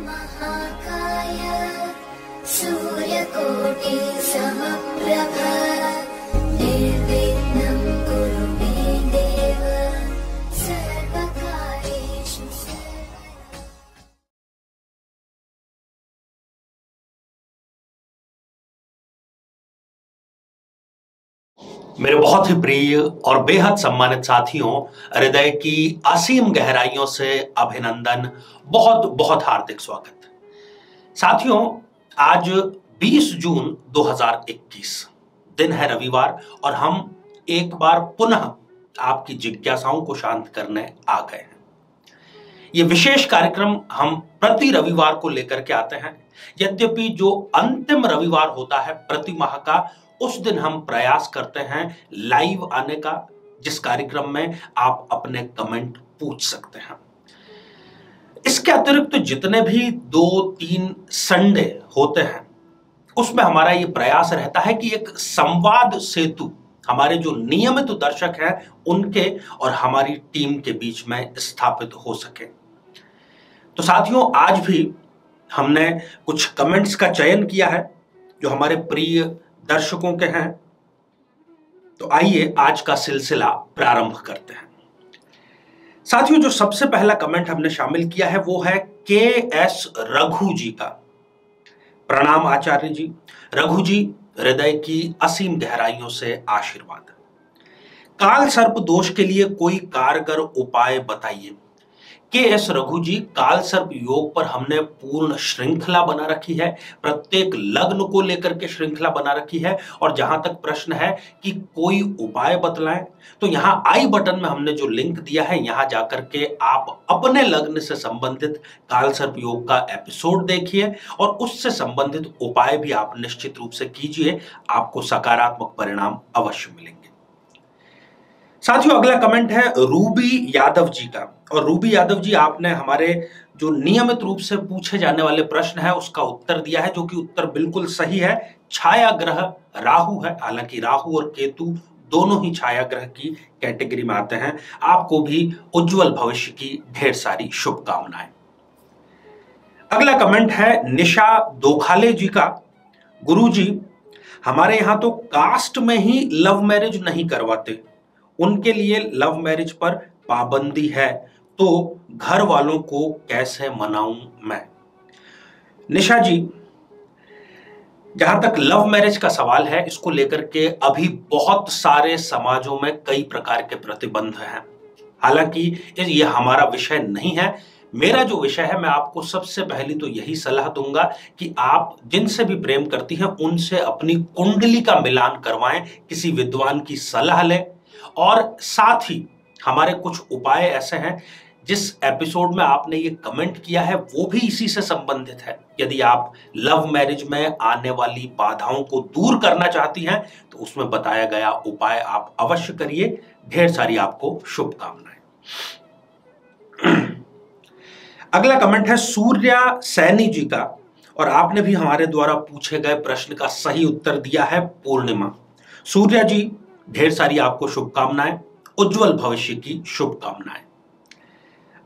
महाकाय सूर्यकोटि समप्रभ निर्विघ्नं कुरु मे देव सर्वकार्येषु सर्वदा। मेरे बहुत ही प्रिय और बेहद सम्मानित साथियों, हृदय की असीम गहराइयों से अभिनंदन, बहुत बहुत हार्दिक स्वागत। साथियों, आज 20 जून 2021 दिन है रविवार और हम एक बार पुनः आपकी जिज्ञासाओं को शांत करने आ गए हैं। ये विशेष कार्यक्रम हम प्रति रविवार को लेकर के आते हैं। यद्यपि जो अंतिम रविवार होता है प्रति माह का, उस दिन हम प्रयास करते हैं लाइव आने का, जिस कार्यक्रम में आप अपने कमेंट पूछ सकते हैं। इसके अतिरिक्त जितने भी 2-3 संडे होते हैं, उसमें हमारा ये प्रयास रहता है कि एक संवाद सेतु हमारे जो नियमित दर्शक हैं उनके और हमारी टीम के बीच में स्थापित हो सके। तो साथियों, आज भी हमने कुछ कमेंट्स का चयन किया है जो हमारे प्रिय दर्शकों के हैं। तो आइए आज का सिलसिला प्रारंभ करते हैं। साथियों, जो सबसे पहला कमेंट हमने शामिल किया है वो है KS रघु जी का। प्रणाम आचार्य जी। रघु जी, हृदय की असीम गहराइयों से आशीर्वाद। काल सर्प दोष के लिए कोई कारगर उपाय बताइए। KS रघु जी, काल सर्प योग पर हमने पूर्ण श्रृंखला बना रखी है, प्रत्येक लग्न को लेकर के श्रृंखला बना रखी है। और जहां तक प्रश्न है कि कोई उपाय बतलाएं, तो यहां आई बटन में हमने जो लिंक दिया है, यहां जाकर के आप अपने लग्न से संबंधित काल सर्प योग का एपिसोड देखिए और उससे संबंधित उपाय भी आप निश्चित रूप से कीजिए, आपको सकारात्मक परिणाम अवश्य मिलेंगे। साथियों, अगला कमेंट है रूबी यादव जी का। और रूबी यादव जी, आपने हमारे जो नियमित रूप से पूछे जाने वाले प्रश्न है उसका उत्तर दिया है, जो कि उत्तर बिल्कुल सही है। छाया ग्रह राहु है, हालांकि राहु और केतु दोनों ही छाया ग्रह की कैटेगरी में आते हैं। आपको भी उज्जवल भविष्य की ढेर सारी शुभकामनाएं। अगला कमेंट है निशा दोखाले जी का। गुरु जी, हमारे यहां तो कास्ट में ही लव मैरिज नहीं करवाते, उनके लिए लव मैरिज पर पाबंदी है, तो घर वालों को कैसे मनाऊं मैं। निशा जी, जहां तक लव मैरिज का सवाल है, इसको लेकर के अभी बहुत सारे समाजों में कई प्रकार के प्रतिबंध हैं। हालांकि ये हमारा विषय नहीं है। मेरा जो विषय है, मैं आपको सबसे पहली तो यही सलाह दूंगा कि आप जिनसे भी प्रेम करती हैं उनसे अपनी कुंडली का मिलान करवाएं, किसी विद्वान की सलाह लें। और साथ ही हमारे कुछ उपाय ऐसे हैं, जिस एपिसोड में आपने ये कमेंट किया है वो भी इसी से संबंधित है। यदि आप लव मैरिज में आने वाली बाधाओं को दूर करना चाहती हैं, तो उसमें बताया गया उपाय आप अवश्य करिए। ढेर सारी आपको शुभकामनाएं। अगला कमेंट है सूर्या सैनी जी का। और आपने भी हमारे द्वारा पूछे गए प्रश्न का सही उत्तर दिया है, पूर्णिमा। सूर्या जी, ढेर सारी आपको शुभकामनाएं, उज्जवल भविष्य की शुभकामनाएं।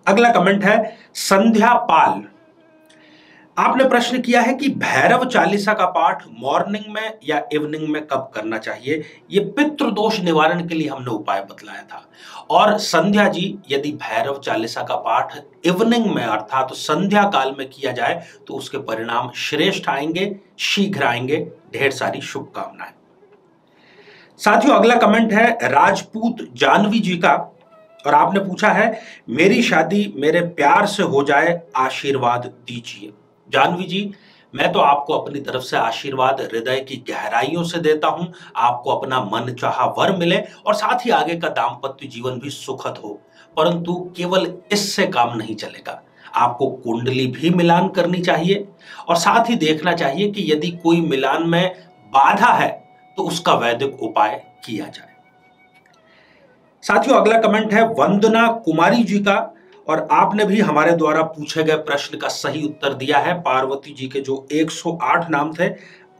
अगला कमेंट है संध्या पाल। आपने प्रश्न किया है कि भैरव चालीसा का पाठ मॉर्निंग में या इवनिंग में कब करना चाहिए। ये पितृदोष निवारण के लिए हमने उपाय बतलाया था। और संध्या जी, यदि भैरव चालीसा का पाठ इवनिंग में अर्थात संध्या काल में किया जाए तो उसके परिणाम श्रेष्ठ आएंगे, शीघ्र आएंगे। ढेर सारी शुभकामनाएं। साथियों, अगला कमेंट है राजपूत जानवी जी का। और आपने पूछा है मेरी शादी मेरे प्यार से हो जाए, आशीर्वाद दीजिए। जानवी जी, मैं तो आपको अपनी तरफ से आशीर्वाद हृदय की गहराइयों से देता हूं। आपको अपना मन चाहा वर मिले और साथ ही आगे का दाम्पत्य जीवन भी सुखद हो। परंतु केवल इससे काम नहीं चलेगा, आपको कुंडली भी मिलान करनी चाहिए और साथ ही देखना चाहिए कि यदि कोई मिलान में बाधा है तो उसका वैदिक उपाय किया जाए। साथियों, अगला कमेंट है वंदना कुमारी जी का। और आपने भी हमारे द्वारा पूछे गए प्रश्न का सही उत्तर दिया है। पार्वती जी के जो 108 नाम थे,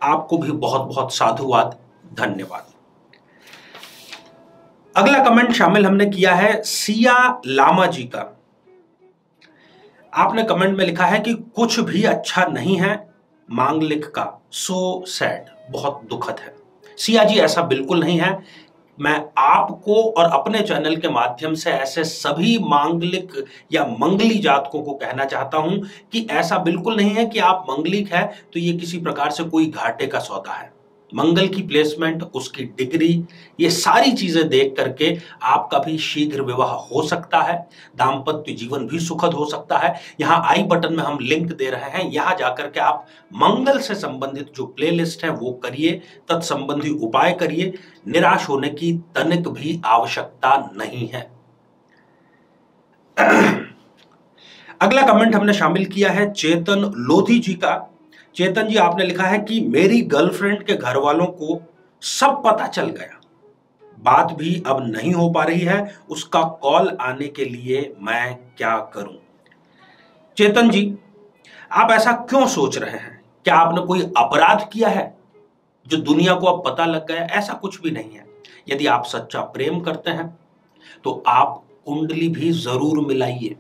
आपको भी बहुत बहुत साधुवाद, धन्यवाद। अगला कमेंट शामिल हमने किया है सिया लामा जी का। आपने कमेंट में लिखा है कि कुछ भी अच्छा नहीं है मांगलिक का, सो सैड, बहुत दुखद है। सिया जी, ऐसा बिल्कुल नहीं है। मैं आपको और अपने चैनल के माध्यम से ऐसे सभी मांगलिक या मंगली जातकों को कहना चाहता हूं कि ऐसा बिल्कुल नहीं है कि आप मंगलिक है तो ये किसी प्रकार से कोई घाटे का सौदा है। मंगल की प्लेसमेंट, उसकी डिग्री, ये सारी चीजें देख करके आपका भी शीघ्र विवाह हो सकता है, दाम्पत्य जीवन भी सुखद हो सकता है। यहाँ आई बटन में हम लिंक दे रहे हैं, यहाँ जाकर के आप मंगल से संबंधित जो प्लेलिस्ट है वो करिए, तत्संबंधी उपाय करिए। निराश होने की तनिक भी आवश्यकता नहीं है। अगला कमेंट हमने शामिल किया है चेतन लोधी जी का। चेतन जी, आपने लिखा है कि मेरी गर्लफ्रेंड के घर वालों को सब पता चल गया, बात भी अब नहीं हो पा रही है, उसका कॉल आने के लिए मैं क्या करूं? चेतन जी, आप ऐसा क्यों सोच रहे हैं? क्या आपने कोई अपराध किया है जो दुनिया को अब पता लग गया? ऐसा कुछ भी नहीं है। यदि आप सच्चा प्रेम करते हैं तो आप कुंडली भी जरूर मिलाइए,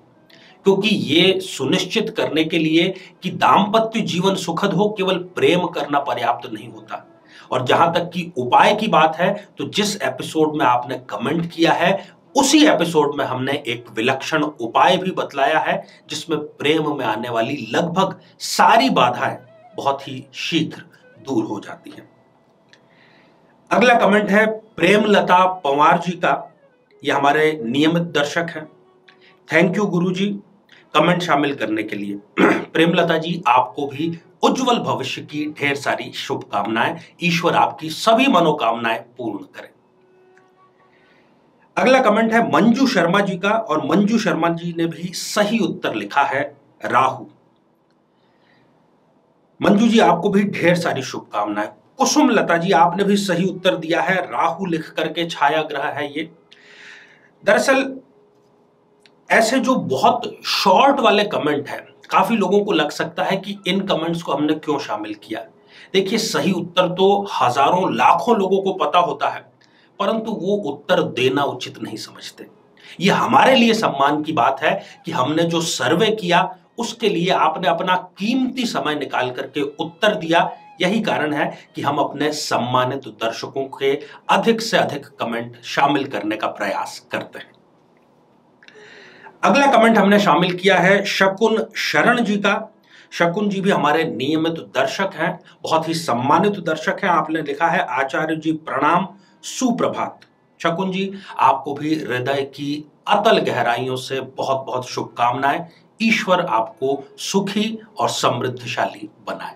क्योंकि ये सुनिश्चित करने के लिए कि दाम्पत्य जीवन सुखद हो, केवल प्रेम करना पर्याप्त नहीं होता। और जहां तक कि उपाय की बात है, तो जिस एपिसोड में आपने कमेंट किया है उसी एपिसोड में हमने एक विलक्षण उपाय भी बतलाया है, जिसमें प्रेम में आने वाली लगभग सारी बाधाएं बहुत ही शीघ्र दूर हो जाती हैं। अगला कमेंट है प्रेमलता पवार जी का। यह हमारे नियमित दर्शक हैं। थैंक यू गुरुजी कमेंट शामिल करने के लिए। प्रेमलता जी, आपको भी उज्जवल भविष्य की ढेर सारी शुभकामनाएं। ईश्वर आपकी सभी मनोकामनाएं पूर्ण करे। अगला कमेंट है मंजू शर्मा जी का, और मंजू शर्मा जी ने भी सही उत्तर लिखा है राहु। मंजू जी, आपको भी ढेर सारी शुभकामनाएं। कुसुम लता जी, आपने भी सही उत्तर दिया है, राहु लिख करके छाया ग्रह है ये। दरअसल ऐसे जो बहुत शॉर्ट वाले कमेंट हैं, काफी लोगों को लग सकता है कि इन कमेंट्स को हमने क्यों शामिल किया। देखिए, सही उत्तर तो हजारों लाखों लोगों को पता होता है, परंतु वो उत्तर देना उचित नहीं समझते। ये हमारे लिए सम्मान की बात है कि हमने जो सर्वे किया उसके लिए आपने अपना कीमती समय निकाल करके उत्तर दिया। यही कारण है कि हम अपने सम्मानित दर्शकों के अधिक से अधिक कमेंट शामिल करने का प्रयास करते हैं। अगला कमेंट हमने शामिल किया है शकुन शरण जी का। शकुन जी भी हमारे नियमित दर्शक हैं, बहुत ही सम्मानित दर्शक हैं। आपने लिखा है आचार्य जी प्रणाम, सुप्रभात। शकुन जी, आपको भी हृदय की अतल गहराइयों से बहुत बहुत शुभकामनाएं। ईश्वर आपको सुखी और समृद्धशाली बनाए।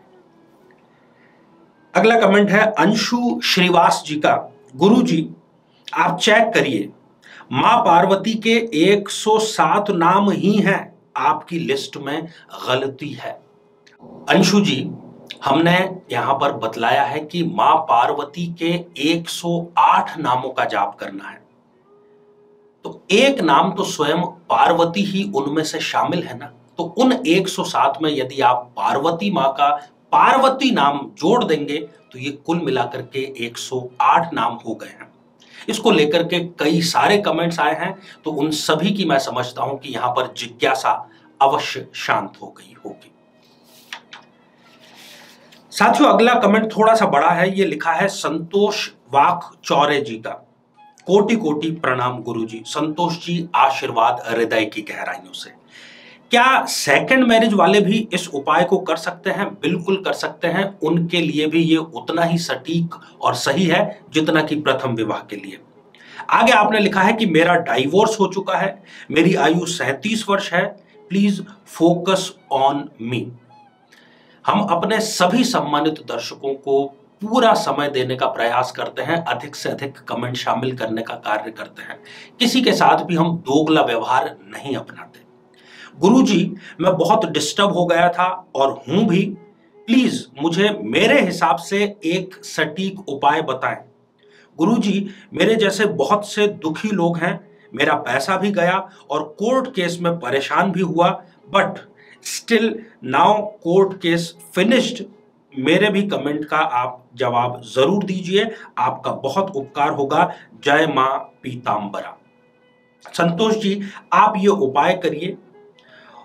अगला कमेंट है अंशु श्रीवास जी का। गुरु जी, आप चेक करिए, मां पार्वती के 107 नाम ही हैं, आपकी लिस्ट में गलती है। अंशु जी, हमने यहां पर बतलाया है कि मां पार्वती के 108 नामों का जाप करना है, तो एक नाम तो स्वयं पार्वती ही उनमें से शामिल है ना। तो उन 107 में यदि आप पार्वती मां का पार्वती नाम जोड़ देंगे तो ये कुल मिलाकर के 108 नाम हो गए हैं। इसको लेकर के कई सारे कमेंट्स आए हैं, तो उन सभी की मैं समझता हूं कि यहां पर जिज्ञासा अवश्य शांत हो गई होगी। साथियों, अगला कमेंट थोड़ा सा बड़ा है। ये लिखा है संतोष वाक चौरे जी का। कोटि कोटि प्रणाम गुरुजी। संतोष जी, आशीर्वाद हृदय की गहराइयों से। क्या सेकंड मैरिज वाले भी इस उपाय को कर सकते हैं? बिल्कुल कर सकते हैं। उनके लिए भी ये उतना ही सटीक और सही है जितना कि प्रथम विवाह के लिए। आगे आपने लिखा है कि मेरा डाइवोर्स हो चुका है, मेरी आयु 37 वर्ष है, प्लीज फोकस ऑन मी। हम अपने सभी सम्मानित दर्शकों को पूरा समय देने का प्रयास करते हैं, अधिक से अधिक कमेंट शामिल करने का कार्य करते हैं। किसी के साथ भी हम दोगला व्यवहार नहीं अपनाते। गुरुजी, मैं बहुत डिस्टर्ब हो गया था और हूं भी, प्लीज मुझे मेरे हिसाब से एक सटीक उपाय बताएं। गुरुजी, मेरे जैसे बहुत से दुखी लोग हैं, मेरा पैसा भी गया और कोर्ट केस में परेशान भी हुआ, but still now court case finished. मेरे भी कमेंट का आप जवाब जरूर दीजिए, आपका बहुत उपकार होगा। जय मां पीतांबरा। संतोष जी, आप ये उपाय करिए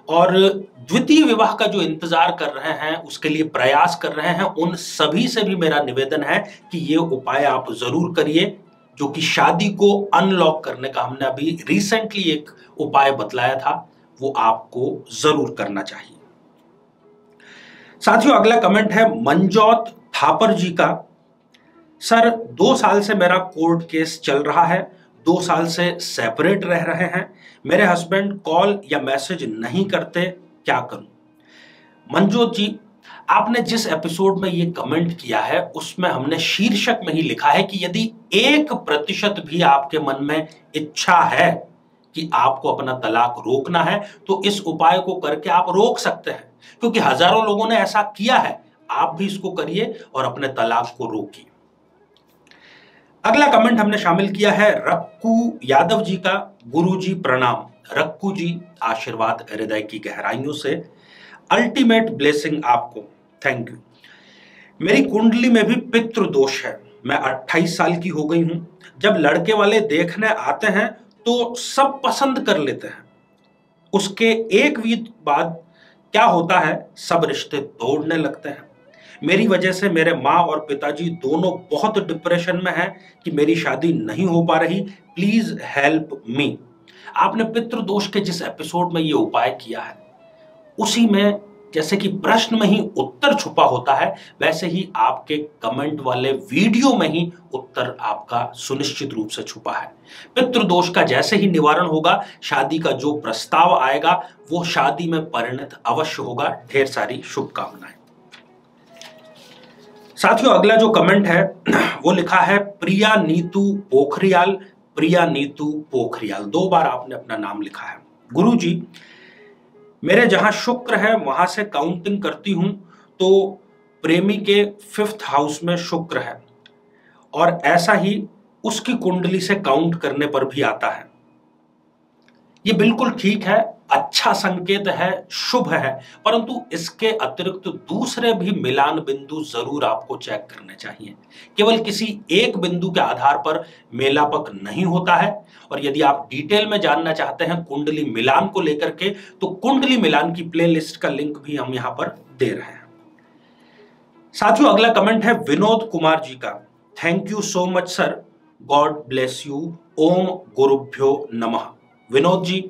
और द्वितीय विवाह का जो इंतजार कर रहे हैं, उसके लिए प्रयास कर रहे हैं, उन सभी से भी मेरा निवेदन है कि ये उपाय आप जरूर करिए, जो कि शादी को अनलॉक करने का हमने अभी रिसेंटली एक उपाय बतलाया था, वो आपको जरूर करना चाहिए। साथियों, अगला कमेंट है मंजौत थापर जी का। सर, 2 साल से मेरा कोर्ट केस चल रहा है, 2 साल से सेपरेट रह रहे हैं, मेरे हस्बैंड कॉल या मैसेज नहीं करते, क्या करूं? मंजोत जी, आपने जिस एपिसोड में ये कमेंट किया है उसमें हमने शीर्षक में ही लिखा है कि यदि 1% भी आपके मन में इच्छा है कि आपको अपना तलाक रोकना है तो इस उपाय को करके आप रोक सकते हैं, क्योंकि हजारों लोगों ने ऐसा किया है। आप भी इसको करिए और अपने तलाक को रोकिए। अगला कमेंट हमने शामिल किया है रक्कू यादव जी का। गुरुजी प्रणाम। रक्कू जी, आशीर्वाद हृदय की गहराइयों से, अल्टीमेट ब्लेसिंग आपको, थैंक यू। मेरी कुंडली में भी पितृ दोष है, मैं 28 साल की हो गई हूं। जब लड़के वाले देखने आते हैं तो सब पसंद कर लेते हैं, उसके एक वीक बाद क्या होता है, सब रिश्ते तोड़ने लगते हैं। मेरी वजह से मेरे माँ और पिताजी दोनों बहुत डिप्रेशन में हैं कि मेरी शादी नहीं हो पा रही, प्लीज हेल्प मी। आपने पितृदोष के जिस एपिसोड में ये उपाय किया है, उसी में जैसे कि प्रश्न में ही उत्तर छुपा होता है, वैसे ही आपके कमेंट वाले वीडियो में ही उत्तर आपका सुनिश्चित रूप से छुपा है। पितृदोष का जैसे ही निवारण होगा, शादी का जो प्रस्ताव आएगा वो शादी में परिणत अवश्य होगा। ढेर सारी शुभकामनाएं। साथियों, अगला जो कमेंट है वो लिखा है प्रिया नीतू पोखरियाल। प्रिया नीतू पोखरियाल, 2 बार आपने अपना नाम लिखा है। गुरुजी, मेरे जहां शुक्र है वहां से काउंटिंग करती हूं तो प्रेमी के 5th हाउस में शुक्र है, और ऐसा ही उसकी कुंडली से काउंट करने पर भी आता है। ये बिल्कुल ठीक है, अच्छा संकेत है, शुभ है, परंतु इसके अतिरिक्त दूसरे भी मिलान बिंदु जरूर आपको चेक करने चाहिए। केवल किसी एक बिंदु के आधार पर मेलापक नहीं होता है। और यदि आप डिटेल में जानना चाहते हैं कुंडली मिलान को लेकर के, तो कुंडली मिलान की प्लेलिस्ट का लिंक भी हम यहां पर दे रहे हैं। साथियों, अगला कमेंट है विनोद कुमार जी का। Thank you so much sir, God bless you, ओम गुरुभ्यो नमः। विनोद जी,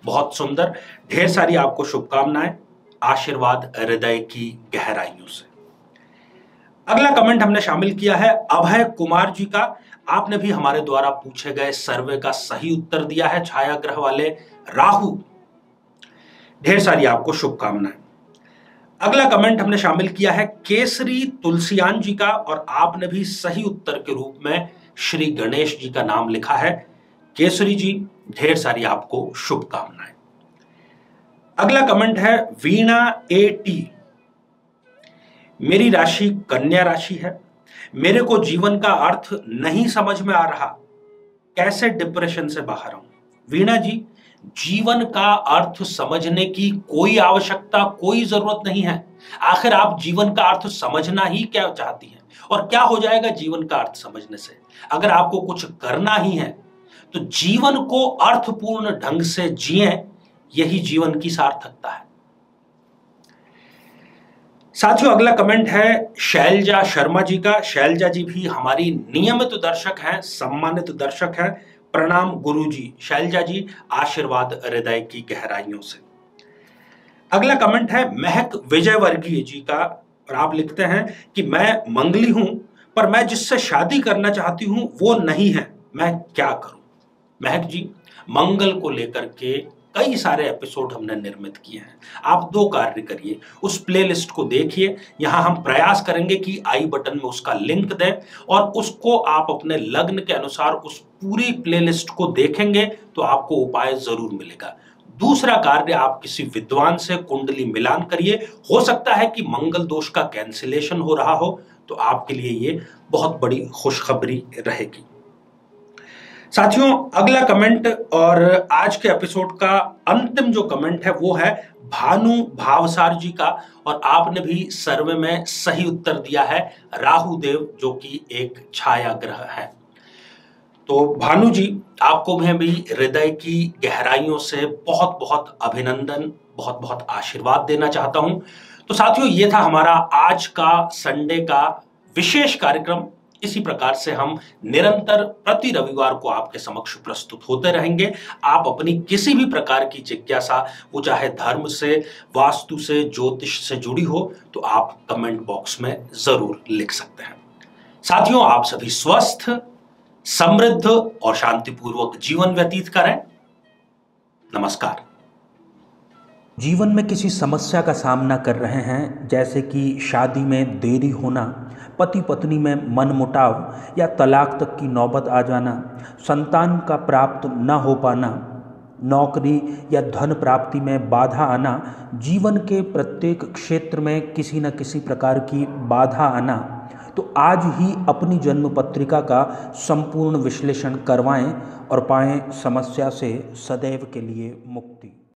बहुत सुंदर, ढेर सारी आपको शुभकामनाएं, आशीर्वाद हृदय की गहराइयों से। अगला कमेंट हमने शामिल किया है अभय कुमार जी का। आपने भी हमारे द्वारा पूछे गए सर्वे का सही उत्तर दिया है, छाया ग्रह वाले राहु। ढेर सारी आपको शुभकामनाएं। अगला कमेंट हमने शामिल किया है केसरी तुलसियान जी का, और आपने भी सही उत्तर के रूप में श्री गणेश जी का नाम लिखा है। केसरी जी, ढेर सारी आपको शुभकामनाएं। अगला कमेंट है वीणा एटी। मेरी राशि कन्या राशि है, मेरे को जीवन का अर्थ नहीं समझ में आ रहा, कैसे डिप्रेशन से बाहर आऊं? वीणा जी, जीवन का अर्थ समझने की कोई आवश्यकता, कोई जरूरत नहीं है। आखिर आप जीवन का अर्थ समझना ही क्या चाहती हैं, और क्या हो जाएगा जीवन का अर्थ समझने से? अगर आपको कुछ करना ही है तो जीवन को अर्थपूर्ण ढंग से जिएं, यही जीवन की सार्थकता है। साथियों, अगला कमेंट है शैलजा शर्मा जी का। शैलजा जी भी हमारी नियमित दर्शक हैं, सम्मानित दर्शक हैं। प्रणाम गुरुजी। शैलजा जी, आशीर्वाद हृदय की गहराइयों से। अगला कमेंट है महक विजयवर्गीय जी का, और आप लिखते हैं कि मैं मंगली हूं, पर मैं जिससे शादी करना चाहती हूं वो नहीं है, मैं क्या करूं? महक जी, मंगल को लेकर के कई सारे एपिसोड हमने निर्मित किए हैं। आप 2 कार्य करिए, उस प्लेलिस्ट को देखिए, यहां हम प्रयास करेंगे कि आई बटन में उसका लिंक दें, और उसको आप अपने लग्न के अनुसार उस पूरी प्लेलिस्ट को देखेंगे तो आपको उपाय जरूर मिलेगा। दूसरा कार्य, आप किसी विद्वान से कुंडली मिलान करिए। हो सकता है कि मंगल दोष का कैंसिलेशन हो रहा हो, तो आपके लिए ये बहुत बड़ी खुशखबरी रहेगी। साथियों, अगला कमेंट और आज के एपिसोड का अंतिम जो कमेंट है वो है भानु भावसार जी का, और आपने भी सर्वे में सही उत्तर दिया है राहु देव, जो कि एक छाया ग्रह है। तो भानु जी, आपको मैं भी हृदय की गहराइयों से बहुत बहुत अभिनंदन, बहुत बहुत आशीर्वाद देना चाहता हूं। तो साथियों, ये था हमारा आज का संडे का विशेष कार्यक्रम। इसी प्रकार से हम निरंतर प्रति रविवार को आपके समक्ष प्रस्तुत होते रहेंगे। आप अपनी किसी भी प्रकार की जिज्ञासा, वो चाहे धर्म से, वास्तु से, ज्योतिष से जुड़ी हो, तो आप कमेंट बॉक्स में जरूर लिख सकते हैं। साथियों, आप सभी स्वस्थ, समृद्ध और शांतिपूर्वक जीवन व्यतीत करें। नमस्कार। जीवन में किसी समस्या का सामना कर रहे हैं, जैसे कि शादी में देरी होना, पति पत्नी में मनमुटाव या तलाक तक की नौबत आ जाना, संतान का प्राप्त न हो पाना, नौकरी या धन प्राप्ति में बाधा आना, जीवन के प्रत्येक क्षेत्र में किसी न किसी प्रकार की बाधा आना, तो आज ही अपनी जन्म पत्रिका का संपूर्ण विश्लेषण करवाएं और पाएं समस्या से सदैव के लिए मुक्ति।